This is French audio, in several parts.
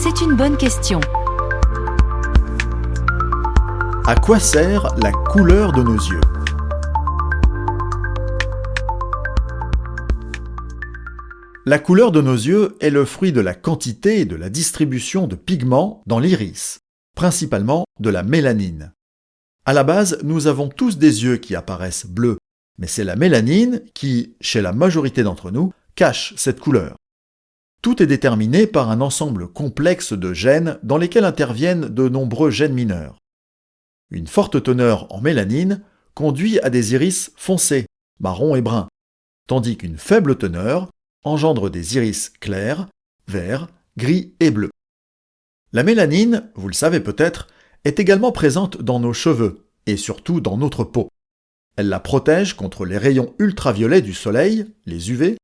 C'est une bonne question. À quoi sert la couleur de nos yeux? La couleur de nos yeux est le fruit de la quantité et de la distribution de pigments dans l'iris, principalement de la mélanine. À la base, nous avons tous des yeux qui apparaissent bleus, mais c'est la mélanine qui, chez la majorité d'entre nous, cache cette couleur. Tout est déterminé par un ensemble complexe de gènes dans lesquels interviennent de nombreux gènes mineurs. Une forte teneur en mélanine conduit à des iris foncés, marron et brun, tandis qu'une faible teneur engendre des iris clairs, verts, gris et bleus. La mélanine, vous le savez peut-être, est également présente dans nos cheveux et surtout dans notre peau. Elle la protège contre les rayons ultraviolets du soleil, les UV,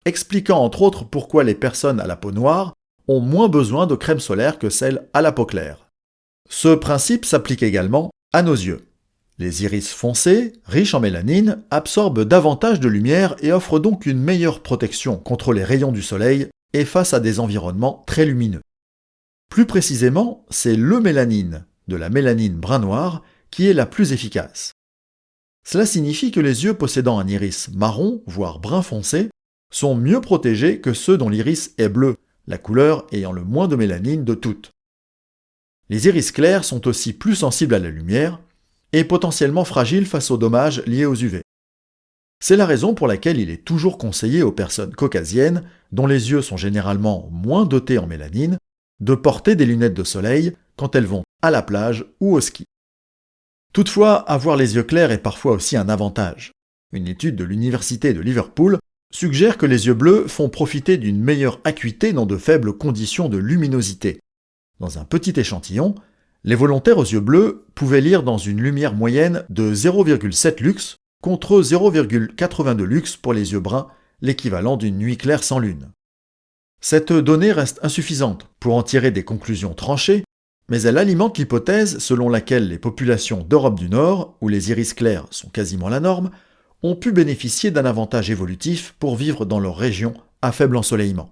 expliquant entre autres pourquoi les personnes à la peau noire ont moins besoin de crème solaire que celles à la peau claire. Ce principe s'applique également à nos yeux. Les iris foncés, riches en mélanine, absorbent davantage de lumière et offrent donc une meilleure protection contre les rayons du soleil et face à des environnements très lumineux. Plus précisément, c'est l'eumélanine, de la mélanine brun-noir, qui est la plus efficace. Cela signifie que les yeux possédant un iris marron, voire brun foncé, sont mieux protégés que ceux dont l'iris est bleu, la couleur ayant le moins de mélanine de toutes. Les iris clairs sont aussi plus sensibles à la lumière et potentiellement fragiles face aux dommages liés aux UV. C'est la raison pour laquelle il est toujours conseillé aux personnes caucasiennes, dont les yeux sont généralement moins dotés en mélanine, de porter des lunettes de soleil quand elles vont à la plage ou au ski. Toutefois, avoir les yeux clairs est parfois aussi un avantage. Une étude de l'Université de Liverpool suggère que les yeux bleus font profiter d'une meilleure acuité dans de faibles conditions de luminosité. Dans un petit échantillon, les volontaires aux yeux bleus pouvaient lire dans une lumière moyenne de 0,7 lux contre 0,82 lux pour les yeux bruns, l'équivalent d'une nuit claire sans lune. Cette donnée reste insuffisante pour en tirer des conclusions tranchées, mais elle alimente l'hypothèse selon laquelle les populations d'Europe du Nord, où les iris clairs sont quasiment la norme, ont pu bénéficier d'un avantage évolutif pour vivre dans leur région à faible ensoleillement.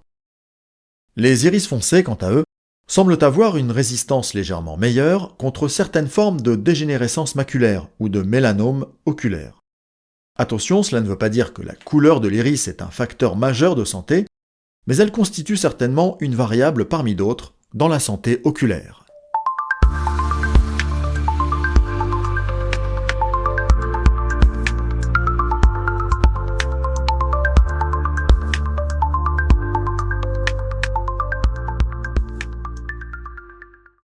Les iris foncés, quant à eux, semblent avoir une résistance légèrement meilleure contre certaines formes de dégénérescence maculaire ou de mélanome oculaire. Attention, cela ne veut pas dire que la couleur de l'iris est un facteur majeur de santé, mais elle constitue certainement une variable parmi d'autres dans la santé oculaire.